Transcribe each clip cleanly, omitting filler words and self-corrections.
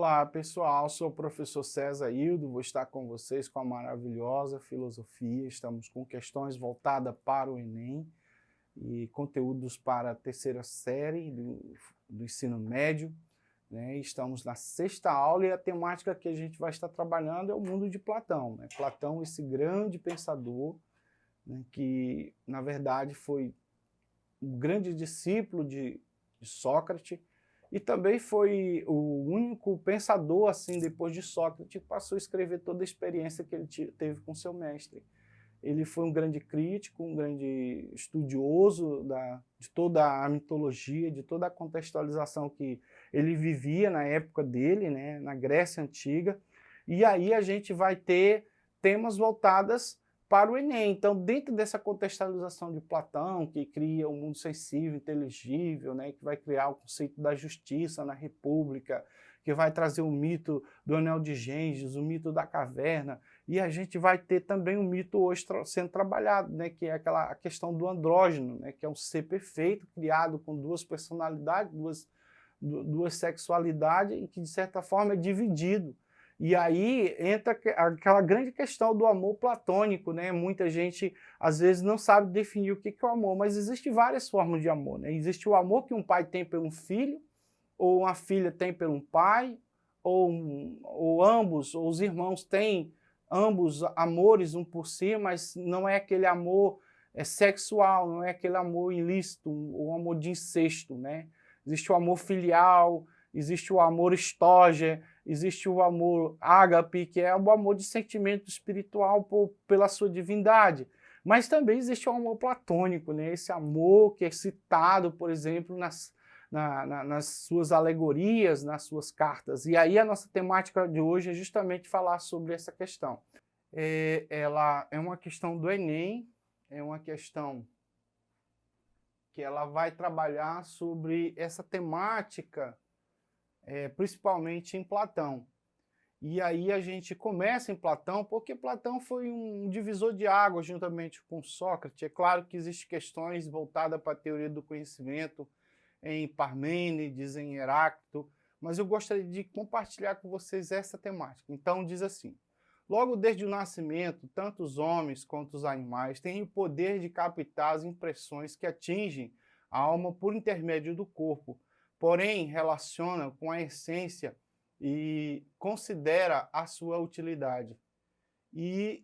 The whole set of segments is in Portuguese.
Olá, pessoal. Sou o professor César Hildo. Vou estar com vocês com a maravilhosa filosofia. Estamos com questões voltadas para o Enem e conteúdos para a terceira série do ensino médio, né? Estamos na sexta aula e a temática que a gente vai estar trabalhando é o mundo de Platão, né? Platão, esse grande pensador, né, que, na verdade, foi um grande discípulo de Sócrates, e também foi o único pensador, assim, depois de Sócrates, que passou a escrever toda a experiência que ele teve com seu mestre. Ele foi um grande crítico, um grande estudioso de toda a mitologia, de toda a contextualização que ele vivia na época dele, né, na Grécia Antiga. E aí a gente vai ter temas voltados para o Enem. Então, dentro dessa contextualização de Platão, que cria um mundo sensível, inteligível, né, que vai criar o conceito da justiça na República, que vai trazer o mito do Anel de Gêngios, o mito da caverna, e a gente vai ter também um mito hoje sendo trabalhado, né, que é a questão do andrógeno, né, que é um ser perfeito, criado com duas personalidades, duas sexualidades, e que, de certa forma, é dividido. E aí entra aquela grande questão do amor platônico, né? Muita gente, às vezes, não sabe definir o que é o amor, mas existem várias formas de amor, né? Existe o amor que um pai tem pelo filho, ou uma filha tem pelo um pai, ou ambos, ou os irmãos têm ambos amores um por si, mas não é aquele amor sexual, não é aquele amor ilícito, ou amor de incesto, né? Existe o amor filial, existe o amor estóger, existe o amor ágape, que é o amor de sentimento espiritual pela sua divindade. Mas também existe o amor platônico, né? Esse amor que é citado, por exemplo, nas suas alegorias, nas suas cartas. E aí a nossa temática de hoje é justamente falar sobre essa questão. Ela é uma questão do Enem, é uma questão que ela vai trabalhar sobre essa temática, principalmente em Platão. E aí a gente começa em Platão, porque Platão foi um divisor de águas juntamente com Sócrates. É claro que existem questões voltadas para a teoria do conhecimento em Parmênides, em Heráclito, mas eu gostaria de compartilhar com vocês essa temática. Então diz assim: logo desde o nascimento, tanto os homens quanto os animais têm o poder de captar as impressões que atingem a alma por intermédio do corpo, porém relaciona com a essência e considera a sua utilidade. E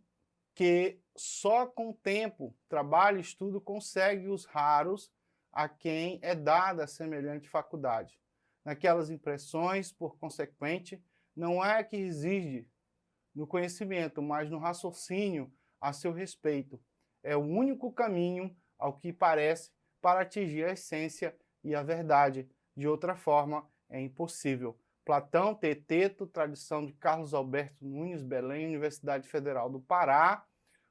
que só com tempo, trabalho e estudo consegue os raros a quem é dada semelhante faculdade. Naquelas impressões, por consequente, não é que reside no conhecimento, mas no raciocínio a seu respeito. É o único caminho, ao que parece, para atingir a essência e a verdade. De outra forma, é impossível. Platão, Teeteto, tradução de Carlos Alberto Nunes, Belém, Universidade Federal do Pará,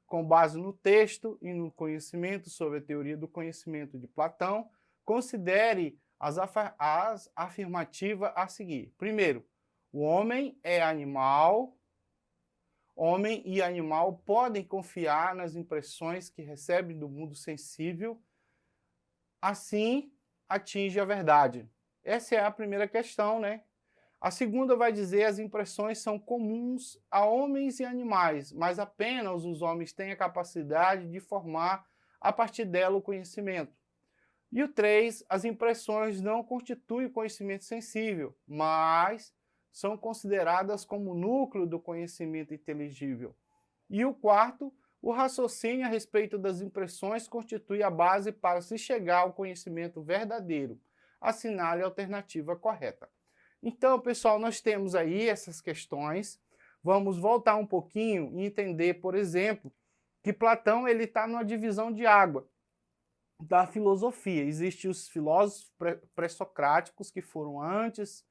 com base no texto e no conhecimento sobre a teoria do conhecimento de Platão, considere as afirmativas a seguir. Primeiro, o homem é animal. Homem e animal podem confiar nas impressões que recebem do mundo sensível, assim atinge a verdade. Essa é a primeira questão, né? A segunda vai dizer: as impressões são comuns a homens e animais, mas apenas os homens têm a capacidade de formar a partir dela o conhecimento. E o 3, as impressões não constituem conhecimento sensível, mas são consideradas como núcleo do conhecimento inteligível. E o 4, o raciocínio a respeito das impressões constitui a base para se chegar ao conhecimento verdadeiro. Assinale a alternativa correta. Então, pessoal, nós temos aí essas questões. Vamos voltar um pouquinho e entender, por exemplo, que Platão está numa divisão de água da filosofia. Existem os filósofos pré-socráticos, que foram antes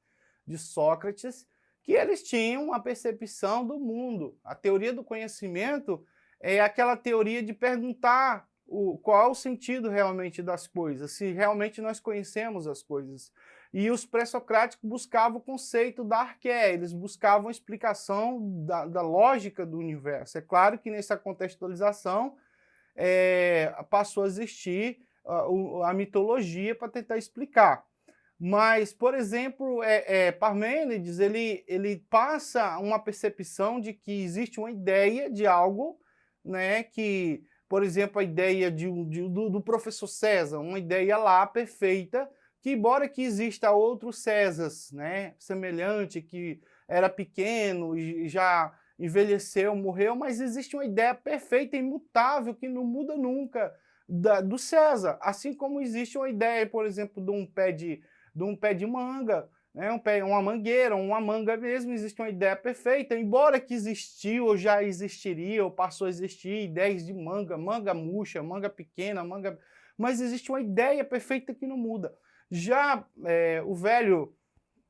de Sócrates, que eles tinham uma percepção do mundo. A teoria do conhecimento é aquela teoria de perguntar qual é o sentido realmente das coisas, se realmente nós conhecemos as coisas. E os pré-socráticos buscavam o conceito da arqué, eles buscavam a explicação da lógica do universo. É claro que nessa contextualização passou a existir a mitologia para tentar explicar. Mas, por exemplo, Parmênides, ele passa uma percepção de que existe uma ideia de algo, né, que, por exemplo, a ideia do professor César, uma ideia lá perfeita, que embora que exista outros Césars, né, semelhante, que era pequeno e já envelheceu, morreu, mas existe uma ideia perfeita, imutável, que não muda nunca, do César. Assim como existe uma ideia, por exemplo, de um pé de manga, né, uma mangueira, uma manga mesmo, existe uma ideia perfeita, embora que existiu ou já existiria ou passou a existir ideias de manga, manga murcha, manga pequena, manga... mas existe uma ideia perfeita que não muda. Já o velho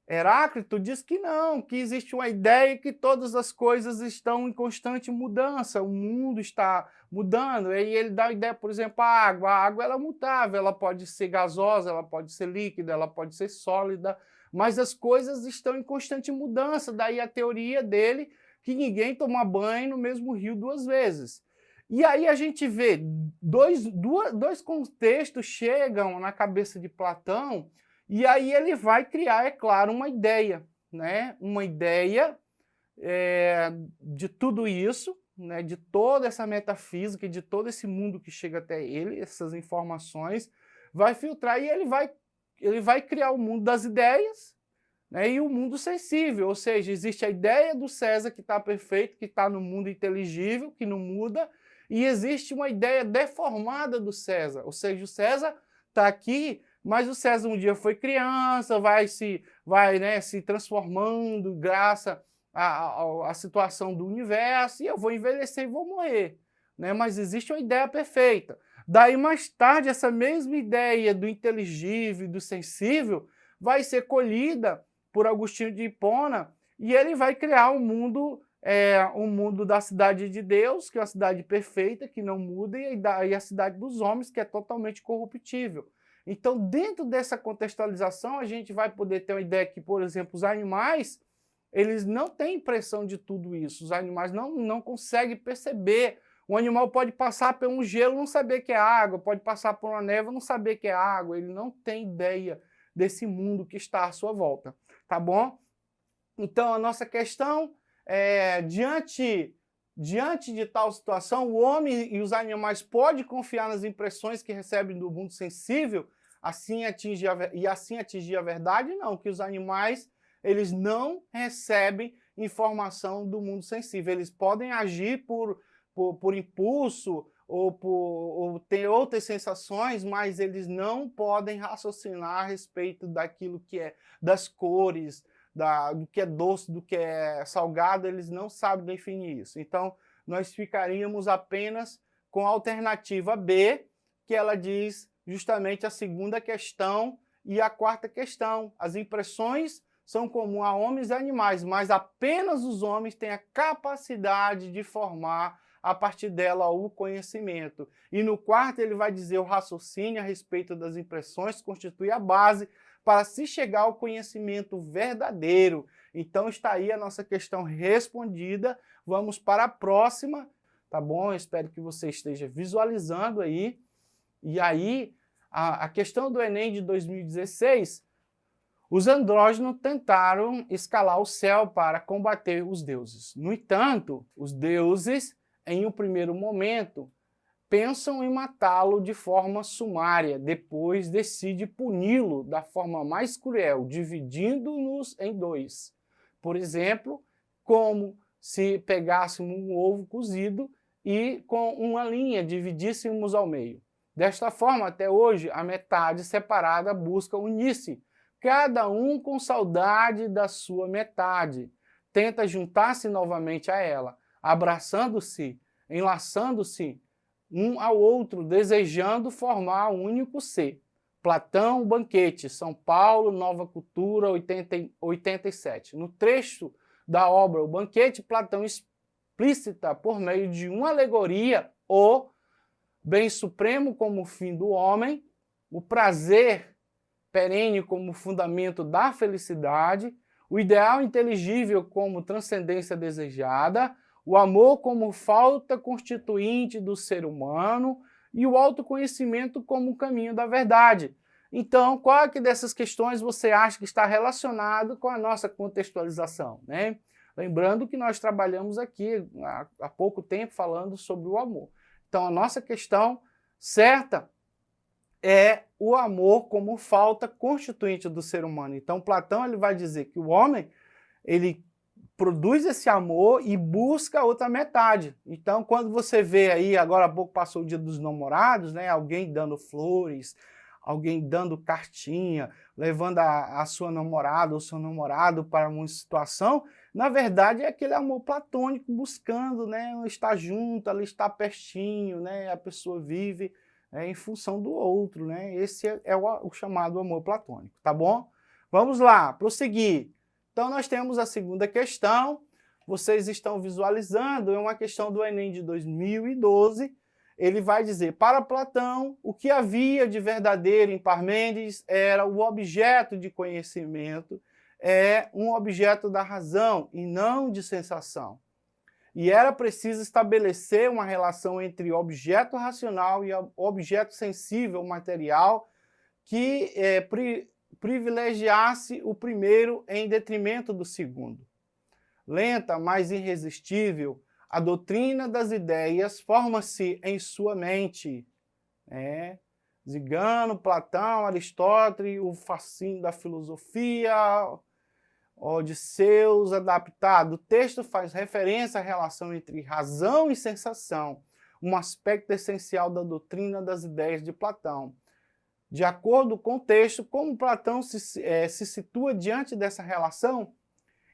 Heráclito diz que não, que existe uma ideia que todas as coisas estão em constante mudança, o mundo está mudando, e ele dá a ideia, por exemplo, a água ela é mutável, ela pode ser gasosa, ela pode ser líquida, ela pode ser sólida, mas as coisas estão em constante mudança, daí a teoria dele que ninguém toma banho no mesmo rio 2 vezes. E aí a gente vê dois contextos chegam na cabeça de Platão, e aí ele vai criar, é claro, uma ideia, né? Uma ideia de tudo isso, né? De toda essa metafísica, de todo esse mundo que chega até ele, essas informações, vai filtrar e ele vai criar o mundo das ideias, né? E o mundo sensível, ou seja, existe a ideia do César que está perfeito, que está no mundo inteligível, que não muda, e existe uma ideia deformada do César, ou seja, o César está aqui, mas o César um dia foi criança, vai se transformando graças à situação do universo, e eu vou envelhecer e vou morrer, né? Mas existe uma ideia perfeita. Daí, mais tarde, essa mesma ideia do inteligível e do sensível vai ser colhida por Agostinho de Hipona, e ele vai criar um mundo da cidade de Deus, que é uma cidade perfeita, que não muda, e a cidade dos homens, que é totalmente corruptível. Então, dentro dessa contextualização, a gente vai poder ter uma ideia que, por exemplo, os animais, eles não têm impressão de tudo isso. Os animais não conseguem perceber. Um animal pode passar por um gelo e não saber que é água, pode passar por uma névoa e não saber que é água. Ele não tem ideia desse mundo que está à sua volta, tá bom? Então, a nossa questão é, diante de tal situação, o homem e os animais podem confiar nas impressões que recebem do mundo sensível assim atingir a verdade? Não, que os animais eles não recebem informação do mundo sensível. Eles podem agir por impulso ou ter outras sensações, mas eles não podem raciocinar a respeito daquilo que é das cores, do que é doce, do que é salgado, eles não sabem definir isso. Então, nós ficaríamos apenas com a alternativa B, que ela diz justamente a segunda questão e a quarta questão. As impressões são comuns a homens e animais, mas apenas os homens têm a capacidade de formar a partir dela o conhecimento. E no quarto ele vai dizer o raciocínio a respeito das impressões constitui a base para se chegar ao conhecimento verdadeiro. Então está aí a nossa questão respondida. Vamos para a próxima, tá bom? Eu espero que você esteja visualizando aí. E aí, a questão do Enem de 2016, os andrógenos tentaram escalar o céu para combater os deuses. No entanto, os deuses, em um primeiro momento, pensam em matá-lo de forma sumária, depois decide puni-lo da forma mais cruel, dividindo-nos em 2. Por exemplo, como se pegássemos um ovo cozido e com uma linha dividíssemos ao meio. Desta forma, até hoje, a metade separada busca unir-se, cada um com saudade da sua metade. Tenta juntar-se novamente a ela, abraçando-se, enlaçando-se um ao outro, desejando formar um único ser. Platão, Banquete, São Paulo, Nova Cultura, 87. No trecho da obra O Banquete, Platão explícita por meio de uma alegoria o bem supremo como fim do homem, o prazer perene como fundamento da felicidade, o ideal inteligível como transcendência desejada, o amor como falta constituinte do ser humano e o autoconhecimento como caminho da verdade. Então, qual que dessas questões você acha que está relacionado com a nossa contextualização, né? Lembrando que nós trabalhamos aqui há pouco tempo falando sobre o amor. Então, a nossa questão certa é o amor como falta constituinte do ser humano. Então, Platão ele vai dizer que o homem ele produz esse amor e busca a outra metade. Então, quando você vê aí, agora há pouco passou o Dia dos Namorados, né? Alguém dando flores, alguém dando cartinha, levando a sua namorada ou seu namorado para uma situação, na verdade é aquele amor platônico buscando, né, estar junto, ali estar pertinho, né, a pessoa vive em função do outro, né, esse é o chamado amor platônico, tá bom? Vamos lá, prosseguir. Então nós temos a segunda questão, vocês estão visualizando, é uma questão do Enem de 2012, ele vai dizer, para Platão, o que havia de verdadeiro em Parmênides era o objeto de conhecimento, é um objeto da razão e não de sensação. E era preciso estabelecer uma relação entre objeto racional e objeto sensível material que privilegiasse o primeiro em detrimento do segundo. Lenta, mas irresistível, a doutrina das ideias forma-se em sua mente. Zigano, Platão, Aristóteles, o fascínio da filosofia, Odisseus adaptado. O texto faz referência à relação entre razão e sensação, um aspecto essencial da doutrina das ideias de Platão. De acordo com o texto, como Platão se situa diante dessa relação?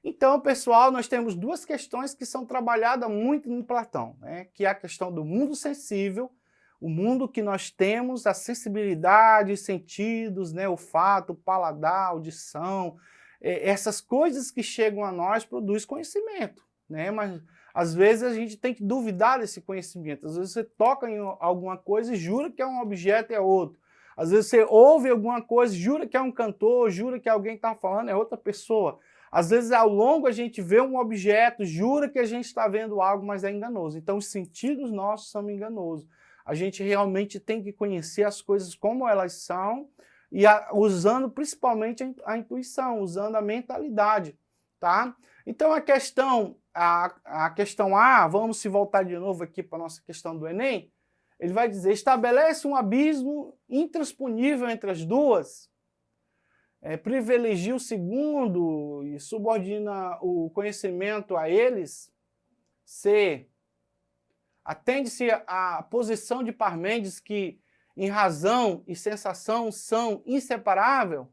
Então, pessoal, nós temos duas questões que são trabalhadas muito em Platão, né? Que é a questão do mundo sensível, o mundo que nós temos, a sensibilidade, os sentidos, né? Olfato, paladar, audição, essas coisas que chegam a nós produzem conhecimento, né? Mas às vezes a gente tem que duvidar desse conhecimento, às vezes você toca em alguma coisa e jura que é um objeto e é outro. Às vezes você ouve alguma coisa, jura que é um cantor, jura que alguém está falando, é outra pessoa. Às vezes, ao longo, a gente vê um objeto, jura que a gente está vendo algo, mas é enganoso. Então, os sentidos nossos são enganosos. A gente realmente tem que conhecer as coisas como elas são, e usando principalmente a intuição, usando a mentalidade, tá? Então, a questão A, vamos se voltar de novo aqui para a nossa questão do Enem, ele vai dizer, estabelece um abismo intransponível entre as duas, privilegia o segundo e subordina o conhecimento a eles. C, atende-se à posição de Parmênides que em razão e sensação são inseparáveis,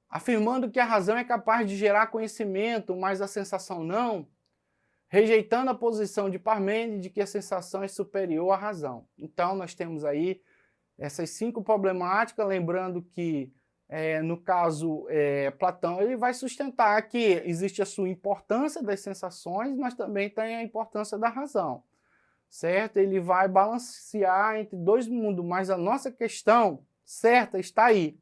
afirmando que a razão é capaz de gerar conhecimento, mas a sensação não, rejeitando a posição de Parmênides de que a sensação é superior à razão. Então nós temos aí essas 5 problemáticas, lembrando que no caso, Platão ele vai sustentar que existe a sua importância das sensações, mas também tem a importância da razão, certo? Ele vai balancear entre dois mundos, mas a nossa questão certa está aí,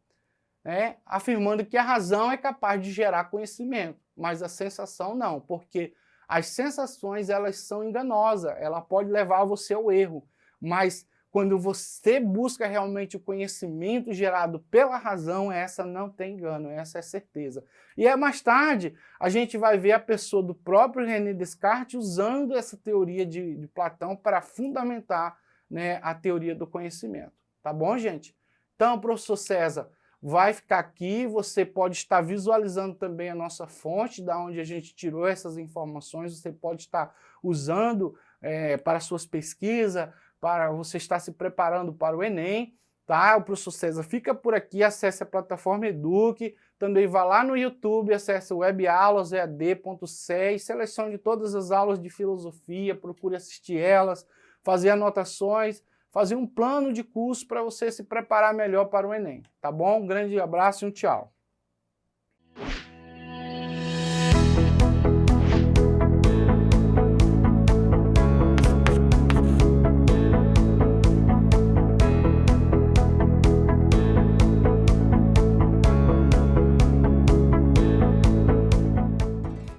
afirmando que a razão é capaz de gerar conhecimento, mas a sensação não, porque as sensações elas são enganosas, ela pode levar você ao erro, mas quando você busca realmente o conhecimento gerado pela razão, essa não tem engano, essa é certeza. E mais tarde, a gente vai ver a pessoa do próprio René Descartes usando essa teoria de Platão para fundamentar, né, a teoria do conhecimento. Tá bom, gente? Então, professor César vai ficar aqui, você pode estar visualizando também a nossa fonte, da onde a gente tirou essas informações, você pode estar usando para suas pesquisas, para você estar se preparando para o Enem, tá? O professor César fica por aqui, acesse a plataforma Eduque, também vá lá no YouTube, acesse o webaulas, ead.ce, selecione todas as aulas de filosofia, procure assistir elas, fazer anotações, fazer um plano de curso para você se preparar melhor para o Enem, tá bom? Um grande abraço e um tchau.